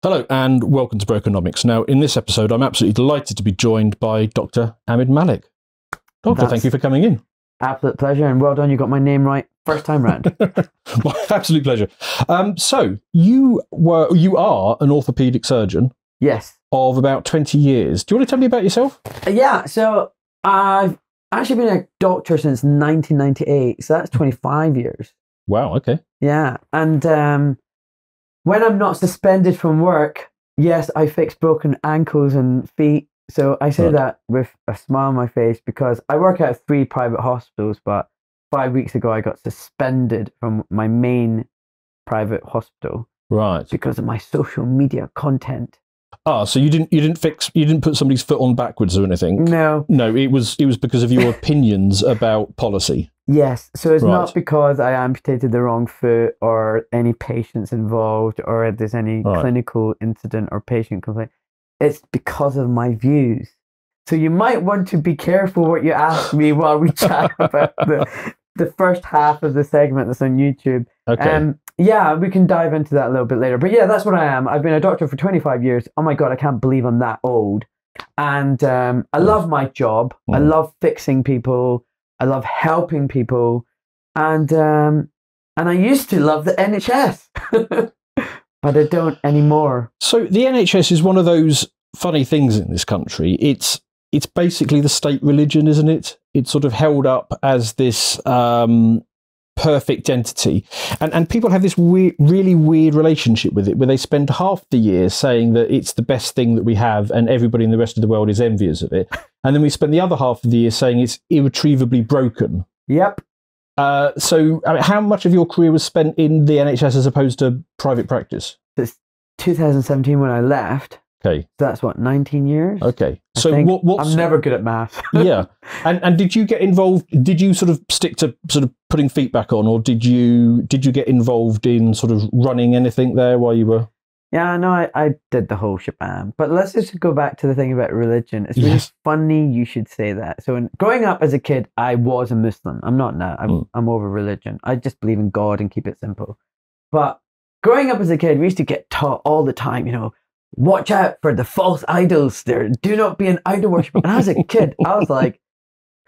Hello and welcome to Brokenomics. Now, in this episode, I'm absolutely delighted to be joined by Dr. Hamid Malik. Doctor, thank you for coming in. Absolute pleasure, and well done. You got my name right first time round. My absolute pleasure. So you are an orthopedic surgeon. Yes. Of about 20 years. Do you want to tell me about yourself? Yeah. So I've actually been a doctor since 1998. So that's 25 years. Wow. Okay. Yeah, and when I'm not suspended from work, yes, I fix broken ankles and feet. So I say that with a smile on my face because I work at 3 private hospitals, but 5 weeks ago I got suspended from my main private hospital. Right. Because of my social media content. Ah, so you didn't put somebody's foot on backwards or anything? No. No, it was because of your opinions about policy. Yes, so it's not because I amputated the wrong foot or any patients involved or there's any clinical incident or patient complaint. It's because of my views. So you might want to be careful what you ask me while we chat about the first half of the segment that's on YouTube. Okay. Yeah, we can dive into that a little bit later. But yeah, that's what I am. I've been a doctor for 25 years. Oh my God, I can't believe I'm that old. And I love my job. I love fixing people. I love helping people, and I used to love the NHS, but I don't anymore. So the NHS is one of those funny things in this country. It's basically the state religion, isn't it? It's sort of held up as this perfect entity, and people have this really weird relationship with it, where they spend half the year saying that it's the best thing that we have, and everybody in the rest of the world is envious of it, and then we spend the other half of the year saying it's irretrievably broken. Yep. So, I mean, how much of your career was spent in the NHS as opposed to private practice? It's 2017 when I left. Okay. So that's what, 19 years? Okay. So I'm never good at math. Yeah. And did you get involved, did you sort of stick to sort of putting feet back on, or did you get involved in sort of running anything there while you were? Yeah, no, I did the whole shebang. But let's just go back to the thing about religion. It's really funny you should say that. So growing up as a kid, I was a Muslim. I'm not now. I'm over religion. I just believe in God and keep it simple. But growing up as a kid, we used to get taught all the time, you know, watch out for the false idols there. Do not be an idol worshiper. And as a kid, I was like,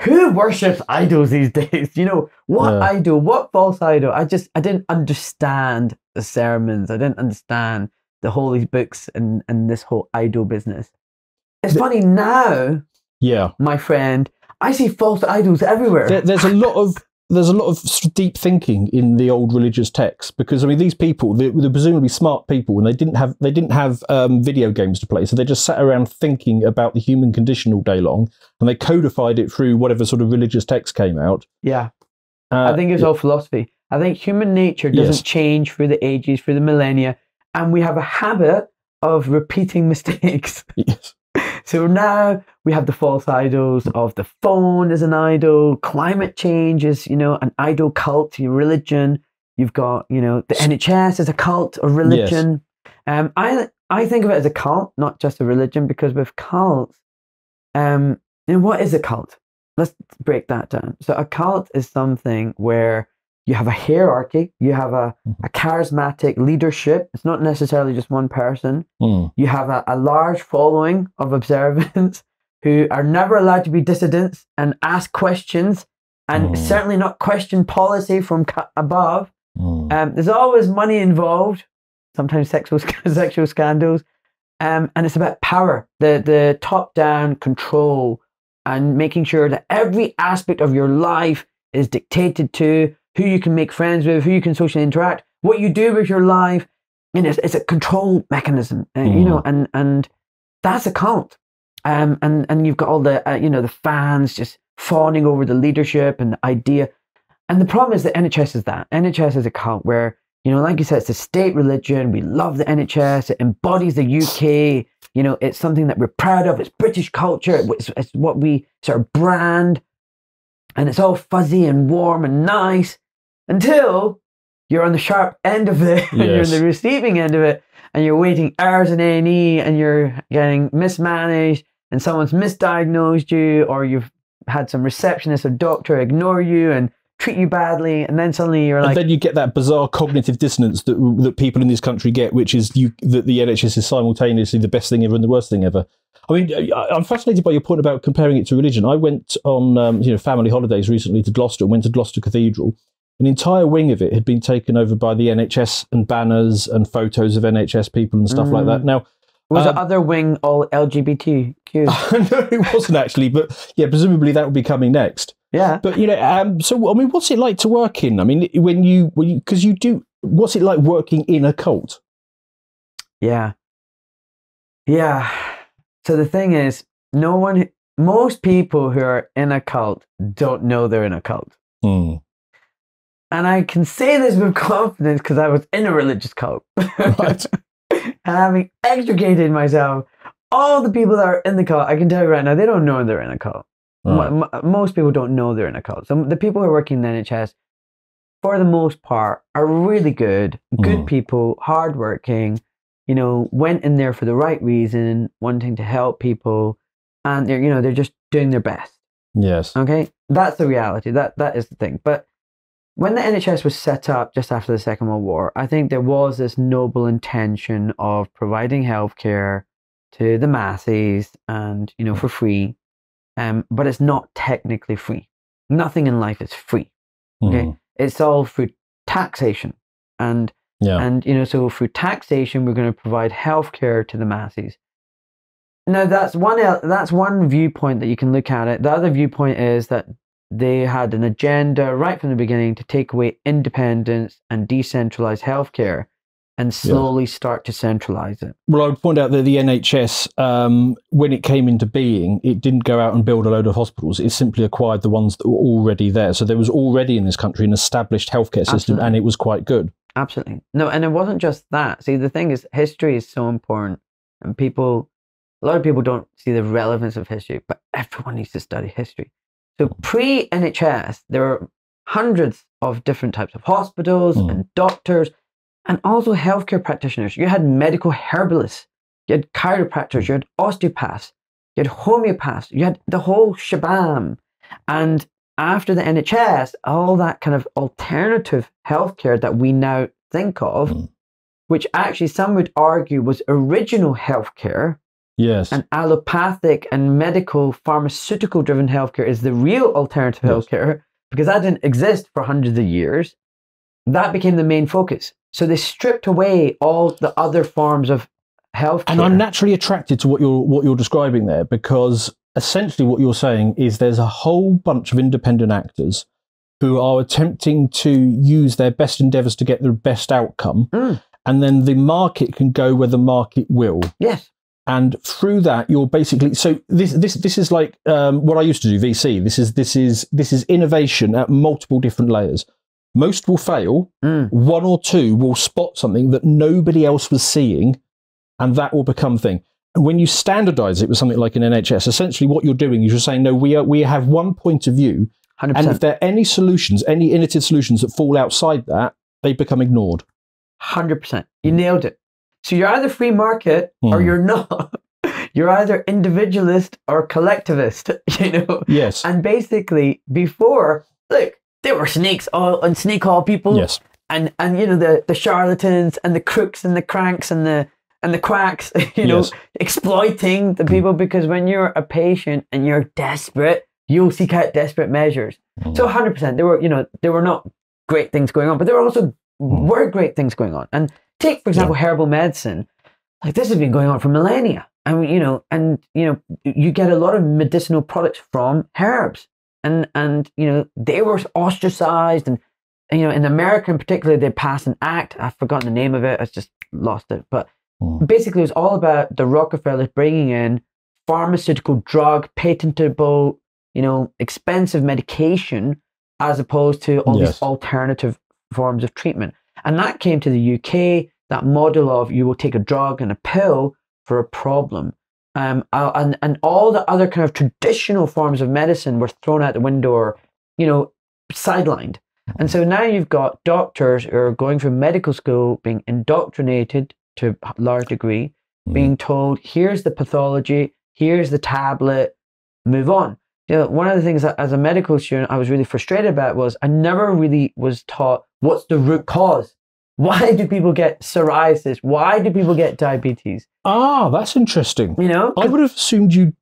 who worships idols these days? You know, what idol, what false idol? I didn't understand the sermons. I didn't understand the holy books and this whole idol business. It's funny now, my friend, I see false idols everywhere. There's a lot of deep thinking in the old religious texts, because I mean, these people, they're presumably smart people, and they didn't have video games to play, so they just sat around thinking about the human condition all day long, and they codified it through whatever sort of religious text came out. Yeah, I think it's all philosophy. I think human nature doesn't change through the ages, through the millennia, and we have a habit of repeating mistakes. Yes. So now we have the false idols of the phone as an idol, climate change is, you know, an idol cult, your religion. You've got, you know, the NHS as a cult or religion. Yes. I think of it as a cult, not just a religion, because with cults, you know, what is a cult? Let's break that down. So a cult is something where you have a hierarchy, you have a charismatic leadership. It's not necessarily just one person. You have a large following of observants who are never allowed to be dissidents and ask questions, and certainly not question policy from above. There's always money involved, sometimes sexual scandals, and it's about power, the top-down control, and making sure that every aspect of your life is dictated to, who you can make friends with, who you can socially interact, what you do with your life. And it's a control mechanism, you know, and that's a cult. And you've got all the, you know, the fans just fawning over the leadership and the idea. And the problem is that NHS is that. NHS is a cult where, you know, like you said, it's a state religion. We love the NHS. It embodies the UK. You know, it's something that we're proud of. It's British culture. It's what we sort of brand. And it's all fuzzy and warm and nice until you're on the sharp end of it, and you're on the receiving end of it, and you're waiting hours in A&E, and you're getting mismanaged, and someone's misdiagnosed you, or you've had some receptionist or doctor ignore you and treat you badly, and then suddenly you're and like, then you get that bizarre cognitive dissonance that people in this country get, which is that the NHS is simultaneously the best thing ever and the worst thing ever. I mean, I'm fascinated by your point about comparing it to religion. I went on family holidays recently to Gloucester and went to Gloucester Cathedral. An entire wing of it had been taken over by the NHS and banners and photos of NHS people and stuff like that. Now, was the other wing all LGBTQ? No, it wasn't actually, but yeah, presumably that will be coming next. Yeah. But, so, I mean, what's it like to work in? I mean, because you do, what's it like working in a cult? Yeah. Yeah. So the thing is, most people who are in a cult don't know they're in a cult. Mm. And I can say this with confidence because I was in a religious cult. Right. And having extricated myself, all the people that are in the cult, I can tell you right now, they don't know they're in a cult. Right. Most people don't know they're in a cult. So the people who are working in the NHS, for the most part, are really good people, hardworking, went in there for the right reason, wanting to help people, and they're just doing their best. Yes. Okay? That's the reality. That is the thing. But when the NHS was set up just after the Second World War, I think there was this noble intention of providing healthcare to the masses and, for free. But it's not technically free. Nothing in life is free. Okay? It's all through taxation. And so through taxation, we're going to provide healthcare to the masses. Now, that's one viewpoint that you can look at it. The other viewpoint is that they had an agenda right from the beginning to take away independence and decentralize healthcare and slowly start to centralize it. Well, I would point out that the NHS, when it came into being, it didn't go out and build a load of hospitals. It simply acquired the ones that were already there. So there was already in this country an established healthcare system, and it was quite good. Absolutely. No, and it wasn't just that. See, the thing is, history is so important, and a lot of people don't see the relevance of history, but everyone needs to study history. So pre-NHS, there were hundreds of different types of hospitals and doctors, and also healthcare practitioners. You had medical herbalists, you had chiropractors, you had osteopaths, you had homeopaths, you had the whole shabam. And after the NHS, all that kind of alternative healthcare that we now think of, which actually some would argue was original healthcare, yes, and allopathic and medical pharmaceutical driven healthcare is the real alternative healthcare, because that didn't exist for hundreds of years. That became the main focus. So they stripped away all the other forms of healthcare. And I'm naturally attracted to what you're describing there, because essentially what you're saying is there's a whole bunch of independent actors who are attempting to use their best endeavours to get the best outcome, and then the market can go where the market will. Yes. And through that, you're basically, so this is like what I used to do, VC. This is innovation at multiple different layers. Most will fail. One or two will spot something that nobody else was seeing, and that will become thing. And when you standardize it with something like an NHS, essentially what you're doing is you're saying, no, we have one point of view, 100%. and if there are any solutions, any innovative solutions that fall outside that, they become ignored. 100%. You nailed it. So you're either free market or you're not. You're either individualist or collectivist, Yes. And basically, before, look, there were snake oil people. Yes. And the charlatans and the crooks and the cranks and the quacks, Yes. exploiting the people, because when you're a patient and you're desperate, you'll seek out desperate measures. So 100%, there were not great things going on, but there were also were great things going on. And take, for example, herbal medicine. Like, this has been going on for millennia. I mean, you get a lot of medicinal products from herbs, and they were ostracized, and in America in particular, they passed an act. I've forgotten the name of it. I just lost it. But basically, it was all about the Rockefellers bringing in pharmaceutical drug, patentable, expensive medication, as opposed to all these alternative forms of treatment. And that came to the UK, that model of you will take a drug and a pill for a problem. And all the other kind of traditional forms of medicine were thrown out the window or, sidelined. And so now you've got doctors who are going through medical school being indoctrinated to a large degree, being told, here's the pathology, here's the tablet, move on. one of the things that as a medical student I was really frustrated about was I never really was taught what's the root cause. Why do people get psoriasis? Why do people get diabetes? Ah, that's interesting. I would have assumed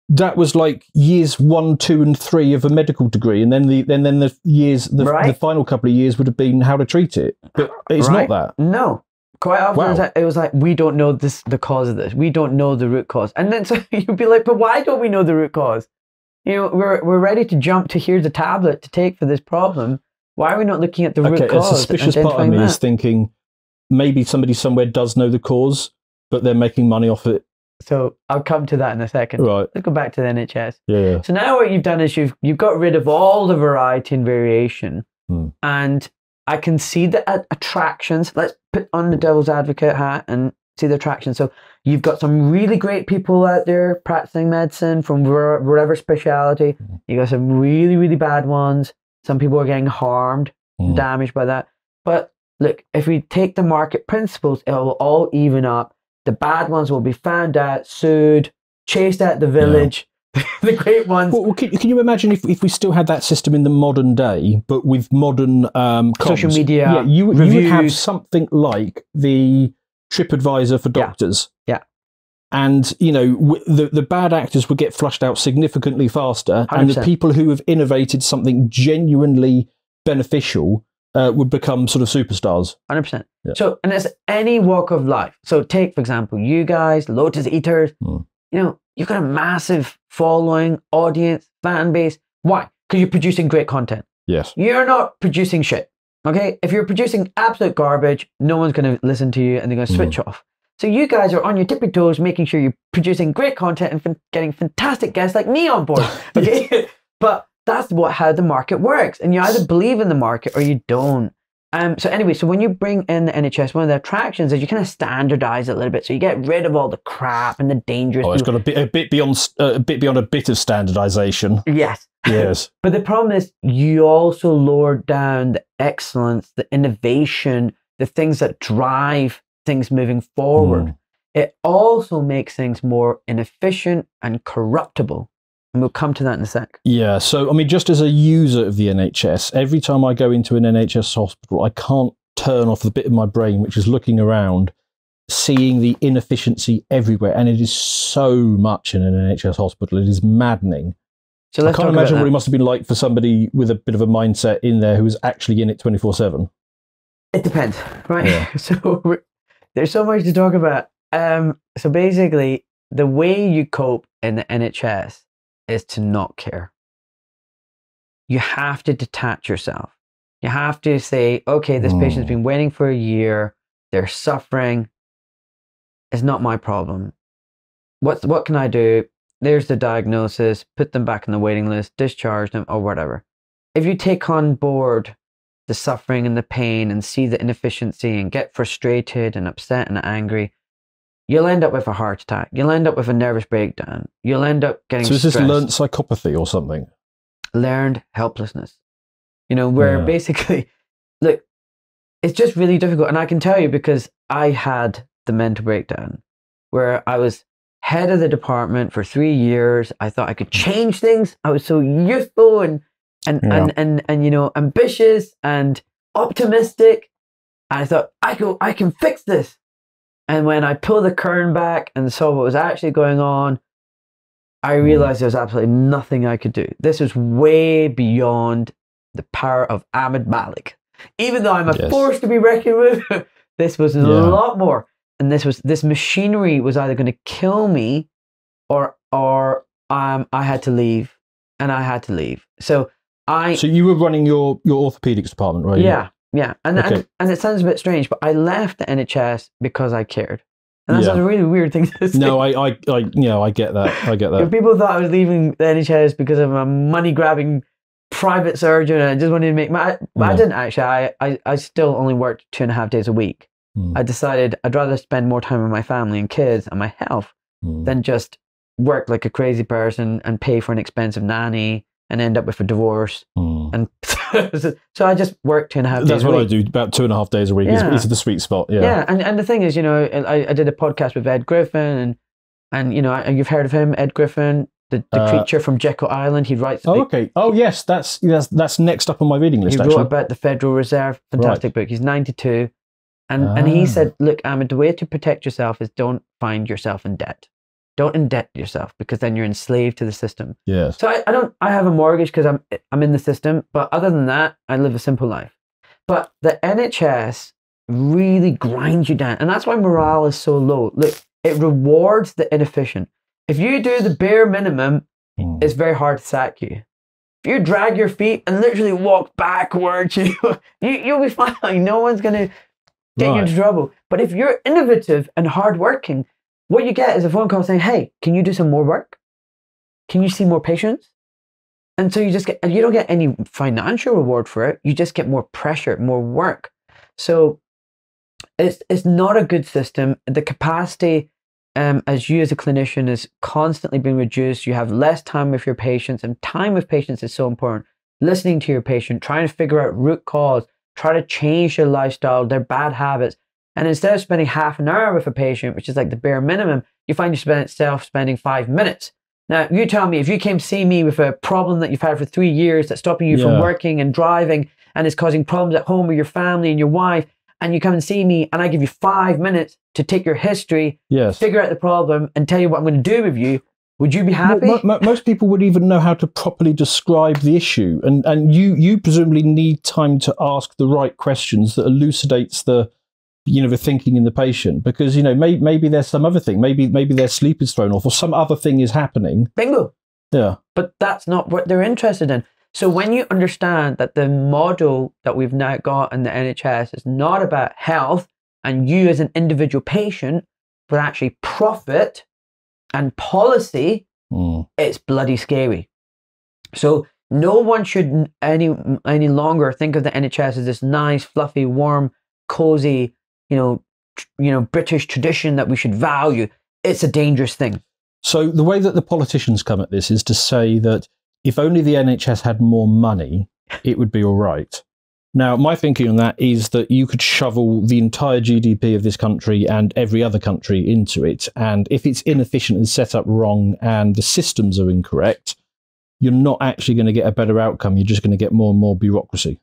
that was like years 1, 2, and 3 of a medical degree, and then the final couple of years would have been how to treat it. But it's not that. No, quite often it was like, we don't know the cause of this. We don't know the root cause, and then so you'd be like, but why don't we know the root cause? We're ready to jump to here's a tablet to take for this problem. Why are we not looking at the root cause? A suspicious part of me is thinking maybe somebody somewhere does know the cause, but they're making money off it. So I'll come to that in a second. Right. Let's go back to the NHS. Yeah. So now what you've done is you've got rid of all the variety and variation. And I can see the attractions. Let's put on the devil's advocate hat and see the attractions. So you've got some really great people out there practicing medicine from whatever speciality. You got some really, really bad ones. Some people are getting harmed, damaged by that. But look, if we take the market principles, it will all even up. The bad ones will be found out, sued, chased out the village. Yeah. The great ones. Well, can you imagine if we still had that system in the modern day, but with modern social media? Yeah, you would have something like the TripAdvisor for doctors. Yeah. And the bad actors would get flushed out significantly faster, 100%. And the people who have innovated something genuinely beneficial would become sort of superstars. 100%. Yeah. So, and it's any walk of life. So take, for example, you guys, Lotus Eaters, you've got a massive following, audience, fan base. Why? Because you're producing great content. Yes. You're not producing shit. Okay? If you're producing absolute garbage, no one's going to listen to you and they're going to switch off. So you guys are on your tippy toes, making sure you're producing great content and getting fantastic guests like me on board. Okay? But that's how the market works. And you either believe in the market or you don't. So anyway, so when you bring in the NHS, one of the attractions is you kind of standardize it a little bit. So you get rid of all the crap and the dangerous. Oh, it's got a bit beyond a bit of standardization. Yes. Yes. But the problem is you also lower down the excellence, the innovation, the things that drive things moving forward. It also makes things more inefficient and corruptible. And we'll come to that in a sec. Yeah, so I mean, just as a user of the NHS, every time I go into an NHS hospital, I can't turn off the bit of my brain which is looking around, seeing the inefficiency everywhere. And it is so much in an NHS hospital. It is maddening. So I can't imagine what it must have been like for somebody with a bit of a mindset in there who was actually in it 24/7. It depends, right? Yeah. So there's so much to talk about. So basically, the way you cope in the NHS is to not care. You have to detach yourself. You have to say, okay, this patient's been waiting for a year. They're suffering. It's not my problem. What can I do? There's the diagnosis. Put them back on the waiting list. Discharge them or whatever. If you take on board the suffering and the pain and see the inefficiency and get frustrated and upset and angry, you'll end up with a heart attack. You'll end up with a nervous breakdown. You'll end up getting stressed. So is this learned psychopathy or something? Learned helplessness. Where basically, look, it's just really difficult. And I can tell you because I had the mental breakdown where I was head of the department for 3 years. I thought I could change things. I was so youthful and ambitious and optimistic. And I thought, I can fix this. And when I pulled the curtain back and saw what was actually going on, I realized there was absolutely nothing I could do. This was way beyond the power of Ahmed Malik. Even though I'm a force to be reckoned with, this was a lot more. And this machinery was either going to kill me or I had to leave. And I had to leave. So you were running your orthopedics department, right? Yeah. Yeah, and it sounds a bit strange, but I left the NHS because I cared, and that's a really weird thing to say. No, I get that. I get that. If people thought I was leaving the NHS because I'm a money-grabbing private surgeon and I just wanted to make money, but I didn't actually. I still only worked 2.5 days a week. I decided I'd rather spend more time with my family and kids and my health than just work like a crazy person and pay for an expensive nanny and end up with a divorce. And so I just worked 2.5 days a week. That's what I do, about 2.5 days a week. Yeah. It's the sweet spot. Yeah. Yeah. And the thing is, I did a podcast with Ed Griffin and you've heard of him, Ed Griffin, the creature from Jekyll Island. He writes. Oh, okay. Oh, yes. That's next up on my reading list. He wrote about the Federal Reserve. Fantastic book. He's 92, and he said, "Look, Ahmed, the way to protect yourself is don't find yourself in debt. Don't indebt yourself, because then you're enslaved to the system." Yes. So I have a mortgage because I'm in the system, but other than that, I live a simple life. But the NHS really grinds you down, and that's why morale is so low. Look, it rewards the inefficient. If you do the bare minimum, it's very hard to sack you. If you drag your feet and literally walk backwards, you'll be fine. No one's going to get you into trouble. But if you're innovative and hardworking, what you get is a phone call saying, "Hey, can you do some more work? Can you see more patients?" And so you don't get any financial reward for it. You just get more pressure, more work. So it's not a good system. The capacity, as you as a clinician, is constantly being reduced. You have less time with your patients, and time with patients is so important. Listening to your patient, trying to figure out root cause, try to change their lifestyle, their bad habits. And instead of spending half an hour with a patient, which is like the bare minimum, you find yourself spending 5 minutes. Now, you tell me, if you came to see me with a problem that you've had for 3 years that's stopping you from working and driving and is causing problems at home with your family and your wife, and you come and see me and I give you 5 minutes to take your history, figure out the problem and tell you what I'm going to do with you, would you be happy? Most people would even know how to properly describe the issue. And you presumably need time to ask the right questions that elucidates the thinking in the patient, because maybe there's some other thing, maybe their sleep is thrown off or some other thing is happening. Bingo. Yeah. But that's not what they're interested in. So when you understand that the model that we've now got in the NHS is not about health and you as an individual patient, but actually profit and policy, it's bloody scary. So no one should any longer think of the NHS as this nice, fluffy, warm, cozy, British tradition that we should value. It's a dangerous thing. So the way that the politicians come at this is to say that if only the NHS had more money, it would be all right. Now, my thinking on that is that you could shovel the entire GDP of this country and every other country into it. And if it's inefficient and set up wrong and the systems are incorrect, you're not actually going to get a better outcome. You're just going to get more and more bureaucracy.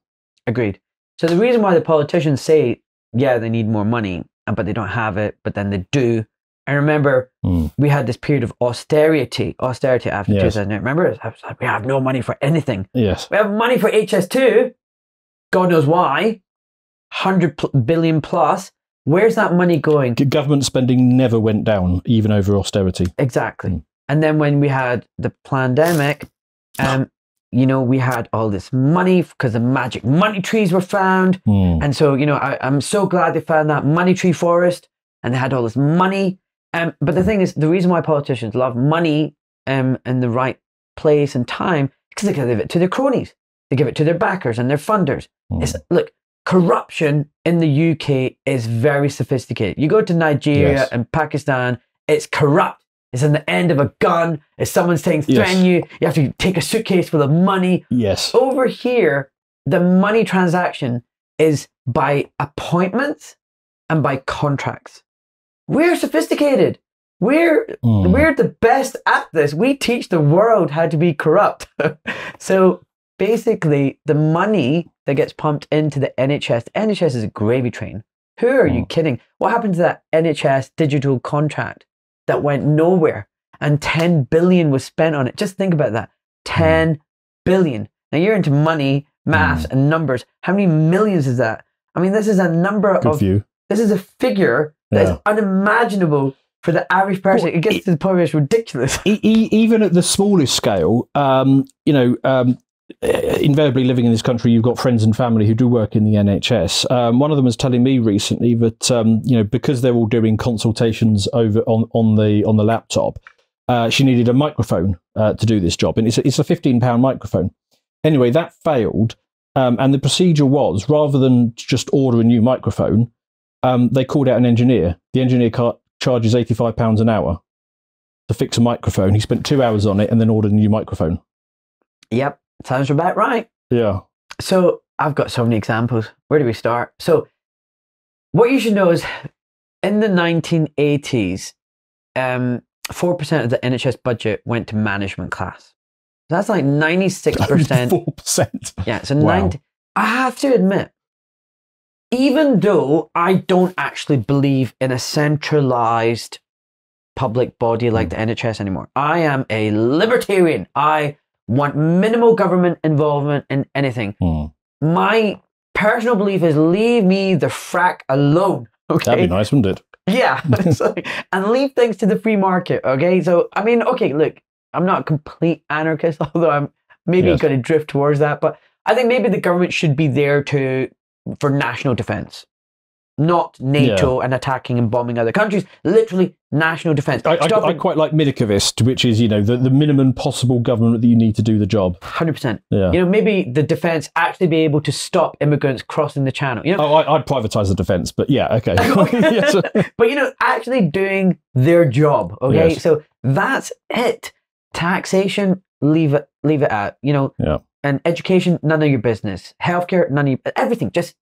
Agreed. So the reason why the politicians say, yeah, they need more money, but they don't have it, but then they do. And remember, we had this period of austerity after 2008. Remember, we have no money for anything. Yes. We have money for HS2. God knows why. 100 billion plus. Where's that money going? Government spending never went down, even over austerity. Exactly. And then when we had the pandemic, we had all this money because the magic money trees were found. And so, I'm so glad they found that money tree forest and they had all this money. But the thing is, the reason why politicians love money in the right place and time, because they give it to their cronies. They give it to their backers and their funders. Look, corruption in the UK is very sophisticated. You go to Nigeria and Pakistan, it's corrupt. It's in the end of a gun. If someone's threatening you, you have to take a suitcase full of money. Yes. Over here, the money transaction is by appointments and by contracts. We're sophisticated. We're the best at this. We teach the world how to be corrupt. So basically, the money that gets pumped into the NHS is a gravy train. Who are you kidding? What happened to that NHS digital contract that went nowhere and 10 billion was spent on it? Just think about that. 10 billion. Now you're into money, maths and numbers. How many millions is that? I mean, this is a number this is a figure that is unimaginable for the average person. It gets to the point where it's ridiculous. Even at the smallest scale, invariably living in this country, you've got friends and family who do work in the NHS. One of them was telling me recently that because they're all doing consultations over on the laptop, she needed a microphone to do this job, and it's a £15 microphone. Anyway, that failed, and the procedure was, rather than just order a new microphone, they called out an engineer. The engineer charges £85 an hour to fix a microphone. He spent 2 hours on it and then ordered a new microphone. Yep. Sounds about right. Yeah. So I've got so many examples. Where do we start? So what you should know is in the 1980s, 4% of the NHS budget went to management class. That's like 96%. 4%. Yeah, so Wow. I have to admit, even though I don't actually believe in a centralized public body like the NHS anymore, I am a libertarian. I want minimal government involvement in anything. My personal belief is leave me the frack alone. Okay, that'd be nice, wouldn't it? Yeah, and leave things to the free market. Okay, so I mean, okay, look, I'm not a complete anarchist, although I'm maybe going to drift towards that. But I think maybe the government should be there for national defense, not NATO and attacking and bombing other countries. Literally national defense. I quite like Minikavist, which is, the minimum possible government that you need to do the job. 100%. Yeah. Maybe the defense actually be able to stop immigrants crossing the channel. I'd privatise the defense, but yeah, okay. Yes. But actually doing their job. Okay, yes. So that's it. Taxation, leave it out. And education, none of your business. Healthcare, none of your, everything. Just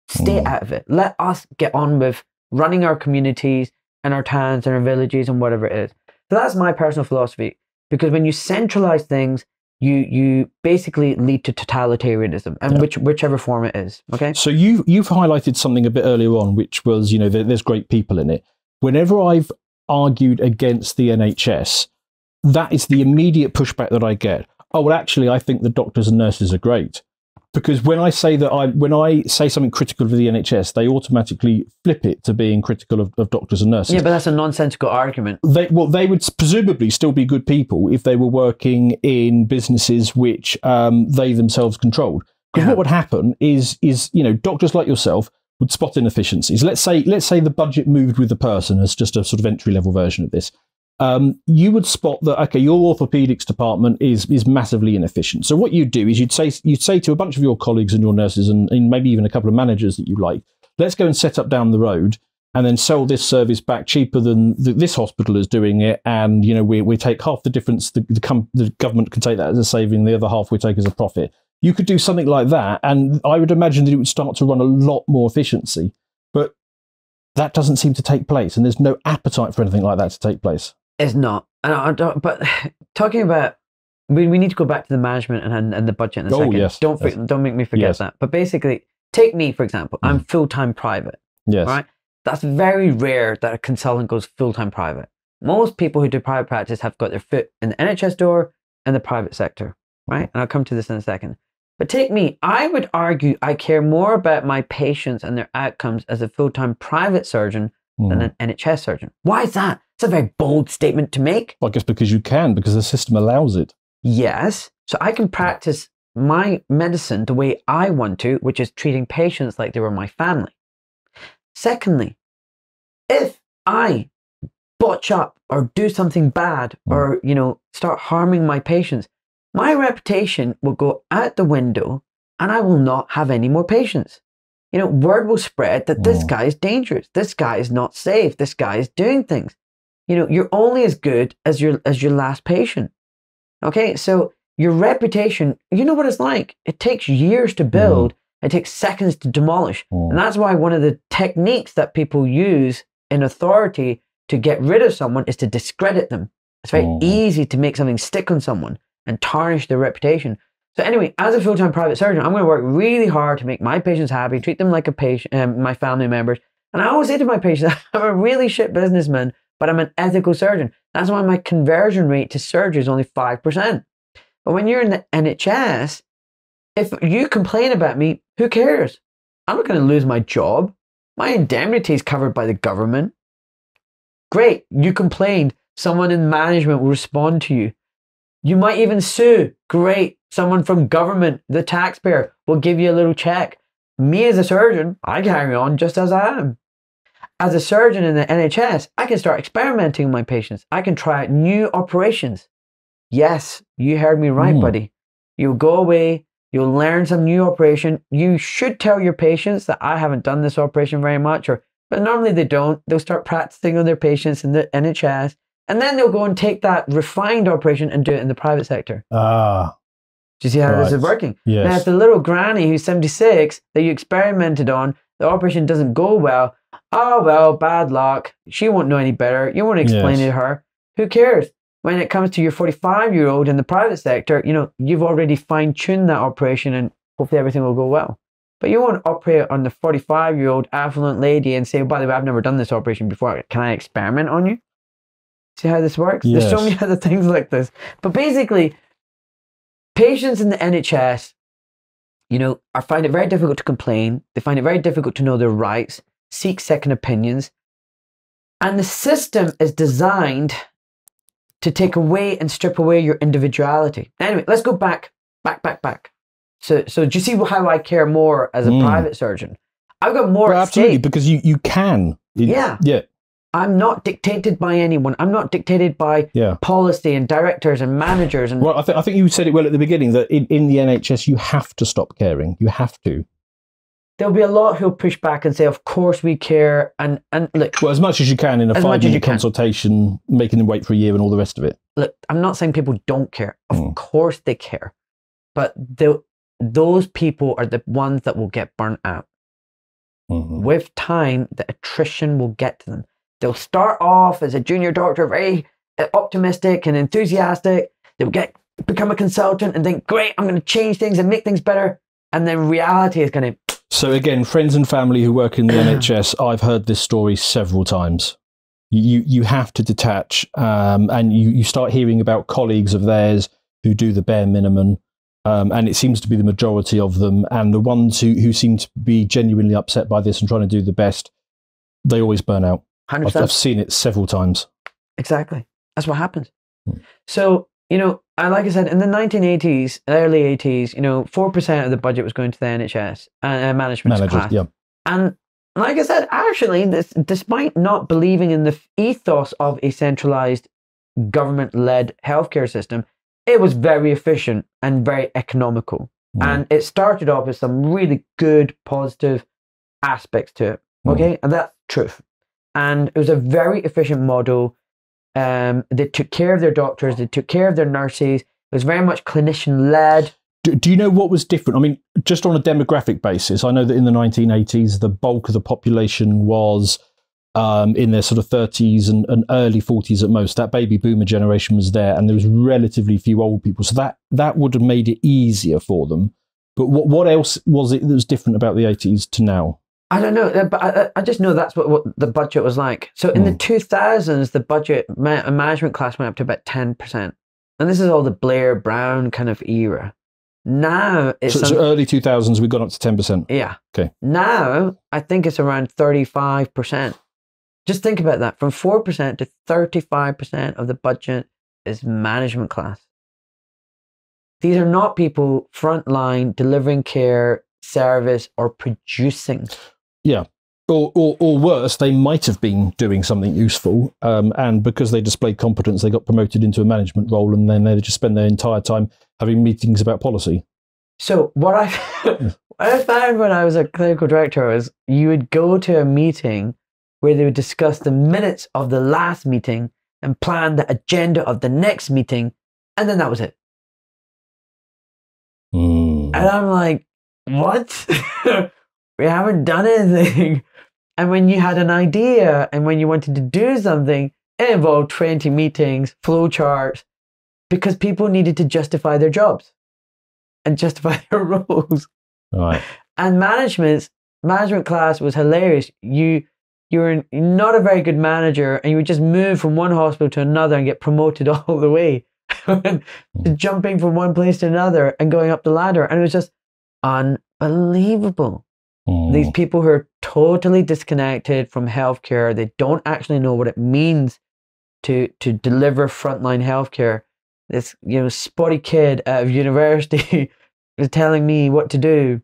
stay out of it. Let us get on with running our communities and our towns and our villages and whatever it is. So that's my personal philosophy. Because when you centralize things, you basically lead to totalitarianism, and whichever form it is. Okay. So you've highlighted something a bit earlier on, which was there's great people in it. Whenever I've argued against the NHS, that is the immediate pushback that I get. Oh, well, actually, I think the doctors and nurses are great. Because when I say something critical of the NHS, they automatically flip it to being critical of doctors and nurses. Yeah, but that's a nonsensical argument. They would presumably still be good people if they were working in businesses which they themselves controlled. Because what would happen is doctors like yourself would spot inefficiencies. Let's say the budget moved with the person as just a sort of entry level version of this. You would spot that, okay, your orthopedics department is massively inefficient. So what you'd do is you'd say to a bunch of your colleagues and your nurses and maybe even a couple of managers that you like, let's go and set up down the road and then sell this service back cheaper than this hospital is doing it. And, we take half the difference. The government can take that as a saving. The other half we take as a profit. You could do something like that. And I would imagine that it would start to run a lot more efficiency. But that doesn't seem to take place. And there's no appetite for anything like that to take place. It's not. But talking about, we need to go back to the management and the budget in a second. Yes. Don't make me forget that. But basically, take me, for example. I'm full-time private. Yes. Right? That's very rare that a consultant goes full-time private. Most people who do private practice have got their foot in the NHS door and the private sector. Right? And I'll come to this in a second. But take me. I would argue I care more about my patients and their outcomes as a full-time private surgeon than an NHS surgeon. Why is that? It's a very bold statement to make. Well, I guess because the system allows it. Yes. So I can practice my medicine the way I want to, which is treating patients like they were my family. Secondly, if I botch up or do something bad or, start harming my patients, my reputation will go out the window and I will not have any more patients. Word will spread that this guy is dangerous. This guy is not safe. This guy is doing things. You're only as good as your last patient. Okay, so your reputation, you know what it's like. It takes years to build. It takes seconds to demolish. And that's why one of the techniques that people use in authority to get rid of someone is to discredit them. It's very easy to make something stick on someone and tarnish their reputation. So anyway, as a full-time private surgeon, I'm going to work really hard to make my patients happy, treat them like a patient, my family members. And I always say to my patients, I'm a really shit businessman, but I'm an ethical surgeon. That's why my conversion rate to surgery is only 5%. But when you're in the NHS, if you complain about me, who cares? I'm not going to lose my job. My indemnity is covered by the government. Great, you complained. Someone in management will respond to you. You might even sue. Great, someone from government, the taxpayer, will give you a little check. Me as a surgeon, I carry on just as I am. As a surgeon in the NHS, I can start experimenting with my patients. I can try out new operations. Yes, you heard me right, buddy. You'll go away, you'll learn some new operation. You should tell your patients that I haven't done this operation very much, but normally they don't. They'll start practicing on their patients in the NHS, and then they'll go and take that refined operation and do it in the private sector. Do you see how this is working? Yes. Now, if the little granny who's 76 that you experimented on, the operation doesn't go well, oh, well, bad luck. She won't know any better. You won't explain it to her. Who cares? When it comes to your 45-year-old in the private sector, you know, you've already fine-tuned that operation and hopefully everything will go well. But you won't operate on the 45-year-old affluent lady and say, by the way, I've never done this operation before. Can I experiment on you? See how this works? Yes. There's so many other things like this. But basically, patients in the NHS, you know, find it very difficult to complain. They find it very difficult to know their rights, seek second opinions. And the system is designed to take away and strip away your individuality. Anyway, let's go back. So do you see how I care more as a private surgeon? I've got more at absolutely, stake. because you can. Yeah. I'm not dictated by anyone. I'm not dictated by policy and directors and managers. And well, I think you said it well at the beginning that in the NHS you have to stop caring. You have to. There'll be a lot who'll push back and say, "Of course we care." And look, well, as much as you can in a 5-minute consultation, making them wait for a year and all the rest of it. Look, I'm not saying people don't care. Of course they care, but those people are the ones that will get burnt out. With time, the attrition will get to them. They'll start off as a junior doctor, very optimistic and enthusiastic. They'll become a consultant and think, great, I'm going to change things and make things better. And then reality is going to... So again, friends and family who work in the NHS, I've heard this story several times. You have to detach, and you start hearing about colleagues of theirs who do the bare minimum, and it seems to be the majority of them. And the ones who seem to be genuinely upset by this and trying to do the best, they always burn out. 100%. I've seen it several times. Exactly. That's what happens. So, you know, like I said, in the 1980s, early 80s, you know, 4% of the budget was going to the NHS management class. Yeah. And like I said, actually, despite not believing in the ethos of a centralized government-led healthcare system, it was very efficient and very economical. And it started off with some really good, positive aspects to it. Okay. And that's truth. And it was a very efficient model. They took care of their doctors. They took care of their nurses. It was very much clinician-led. Do you know what was different? I mean, just on a demographic basis, I know that in the 1980s, the bulk of the population was in their sort of 30s and early 40s at most. That baby boomer generation was there, and there was relatively few old people. So that would have made it easier for them. But what else was it that was different about the 80s to now? I don't know, but I just know that's what the budget was like. So in the 2000s, the budget management class went up to about 10%. And this is all the Blair Brown kind of era. Now it's... So early 2000s, we've gone up to 10%? Yeah. Okay. Now, I think it's around 35%. Just think about that. From 4% to 35% of the budget is management class. These are not people frontline delivering care, service, or producing. Yeah. Or worse, they might have been doing something useful, and because they displayed competence, they got promoted into a management role, and then they just spend their entire time having meetings about policy. So what I found when I was a clinical director was you would go to a meeting where they would discuss the minutes of the last meeting and plan the agenda of the next meeting, and then that was it. And I'm like, what? We haven't done anything. And when you had an idea and when you wanted to do something, it involved 20 meetings, flow charts, because people needed to justify their jobs and justify their roles. Right. And management class was hilarious. You were not a very good manager, and you would just move from one hospital to another and get promoted all the way. Jumping from one place to another and going up the ladder. And it was just unbelievable. These people who are totally disconnected from healthcare, they don't actually know what it means to deliver frontline healthcare. This, you know, spotty kid out of university was telling me what to do.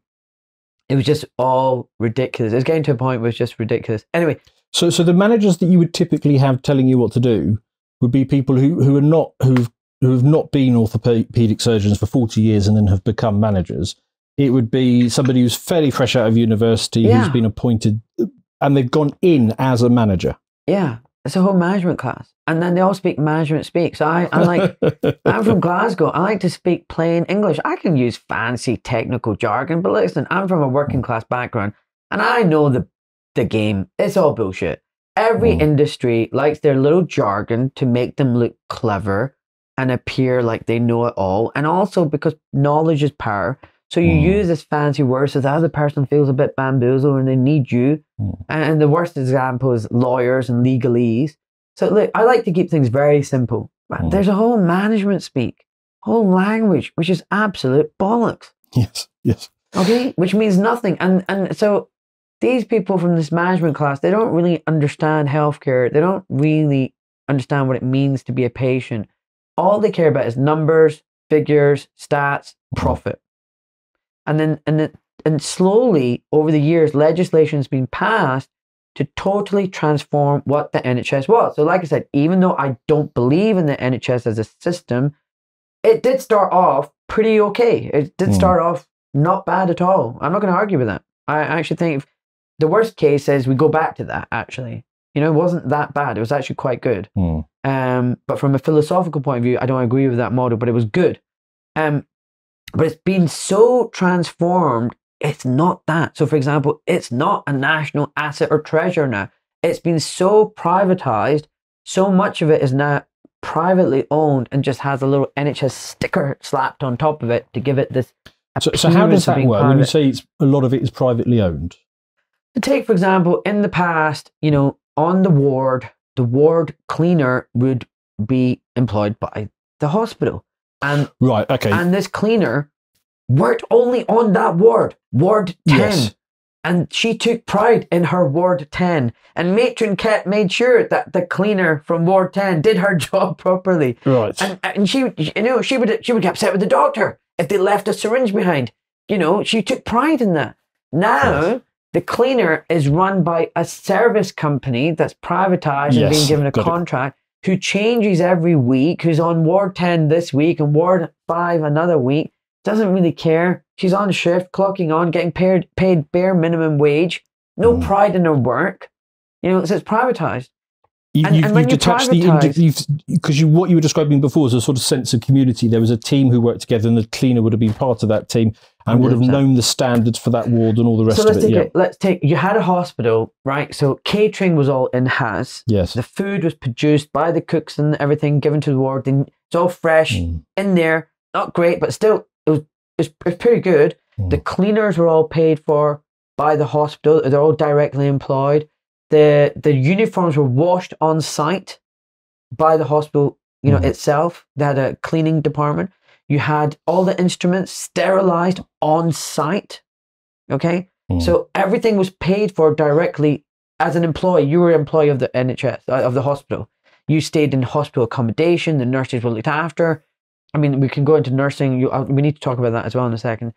It was just all ridiculous. It was getting to a point where it was just ridiculous. Anyway. So the managers that you would typically have telling you what to do would be people who have not been orthopedic surgeons for 40 years and then have become managers. It would be somebody who's fairly fresh out of university, who's been appointed, and they've gone in as a manager. Yeah, it's a whole management class. And then they all speak management speak. So I'm from Glasgow. I like to speak plain English. I can use fancy technical jargon, but listen, I'm from a working class background, and I know the game. It's all bullshit. Every industry likes their little jargon to make them look clever and appear like they know it all. And also because knowledge is power. So you use this fancy word so the other person feels a bit bamboozled and they need you. And the worst example is lawyers and legalese. So look, I like to keep things very simple. There's a whole management speak, whole language, which is absolute bollocks. Yes, yes. Okay, which means nothing. And so these people from this management class, they don't really understand healthcare. They don't really understand what it means to be a patient. All they care about is numbers, figures, stats, profit. And slowly over the years, legislation has been passed to totally transform what the NHS was. So like I said, even though I don't believe in the NHS as a system, it did start off pretty okay. It did start off not bad at all. I'm not going to argue with that. I actually think the worst case is we go back to that, actually. You know, it wasn't that bad. It was actually quite good. But from a philosophical point of view, I don't agree with that model, but it was good. But it's been so transformed, it's not that. So for example, it's not a national asset or treasure now. It's been so privatized, so much of it is now privately owned and just has a little NHS sticker slapped on top of it to give it this. So how does that work when you say a lot of it is privately owned? To take, for example, in the past, you know, on the ward cleaner would be employed by the hospital. And, right, okay. And this cleaner worked only on that ward, Ward 10. Yes. And she took pride in her Ward 10. And matron made sure that the cleaner from Ward 10 did her job properly. Right. And she, you know, she would get upset with the doctor if they left a syringe behind. You know, she took pride in that. Now, the cleaner is run by a service company that's privatized and being given a contract, who changes every week, who's on Ward 10 this week and Ward 5 another week, doesn't really care. She's on shift, clocking on, getting paid bare minimum wage, no pride in her work. You know, so it's privatized. You've detached because what you were describing before was a sort of sense of community. There was a team who worked together, and the cleaner would have been part of that team and 100%. Would have known the standards for that ward and all the rest of it. Let's take, you had a hospital, right? So catering was all in-house. Yes. The food was produced by the cooks and everything, given to the ward. It's all fresh in there. Not great, but still, it was pretty good. The cleaners were all paid for by the hospital. They're all directly employed. The uniforms were washed on site by the hospital, you know, itself. They had a cleaning department. You had all the instruments sterilized on site. Okay, so everything was paid for directly as an employee. You were an employee of the NHS, of the hospital. You stayed in hospital accommodation. The nurses were looked after. I mean, we can go into nursing. We need to talk about that as well in a second.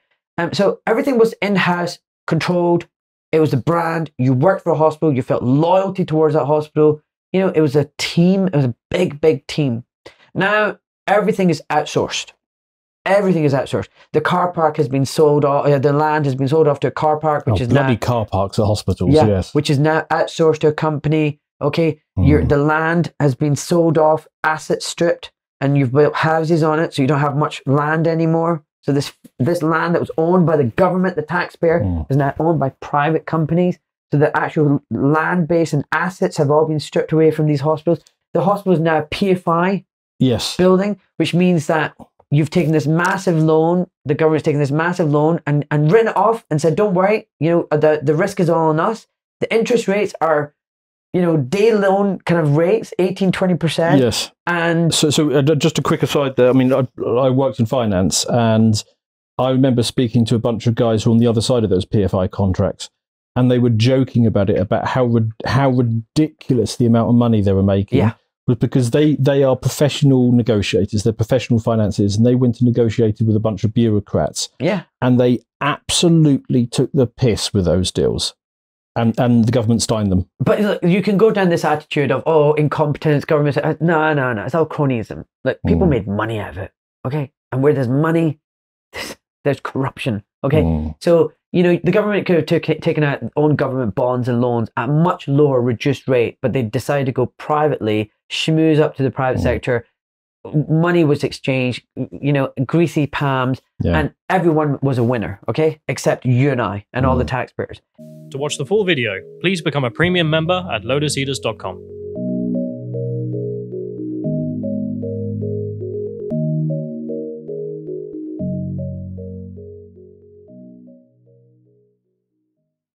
So everything was in-house, controlled. It was a brand. You worked for a hospital. You felt loyalty towards that hospital. You know, it was a team. It was a big, big team. Now, everything is outsourced. Everything is outsourced. The car park has been sold off. The land has been sold off to a car park, which is bloody now, car parks at hospitals, yes. Which is now outsourced to a company. Okay, the land has been sold off, asset stripped, and you've built houses on it, so you don't have much land anymore. So this land that was owned by the government, the taxpayer, is now owned by private companies. So the actual land base and assets have all been stripped away from these hospitals. The hospital is now a PFI building, which means that you've taken this massive loan, the government's taken this massive loan and written it off and said, don't worry, you know, the risk is all on us. The interest rates are, you know, day loan kind of rates, 18-20%. Yes. And so just a quick aside there. I mean, I worked in finance, and I remember speaking to a bunch of guys who were on the other side of those PFI contracts, and they were joking about it, about how ridiculous the amount of money they were making. Yeah. Was because they are professional negotiators, they're professional financiers, and they went and negotiated with a bunch of bureaucrats. Yeah. And they absolutely took the piss with those deals. And the government stined them. But look, you can go down this attitude of, oh, incompetence, government. No. It's all cronyism. Like, people made money out of it. Okay. And where there's money, there's corruption. Okay. So, you know, the government could have taken out own government bonds and loans at much lower reduced rate, but they decided to go privately, schmooze up to the private sector, money was exchanged, you know, greasy palms, and everyone was a winner, okay? Except you and I and all the taxpayers. To watch the full video, please become a premium member at lotuseaters.com.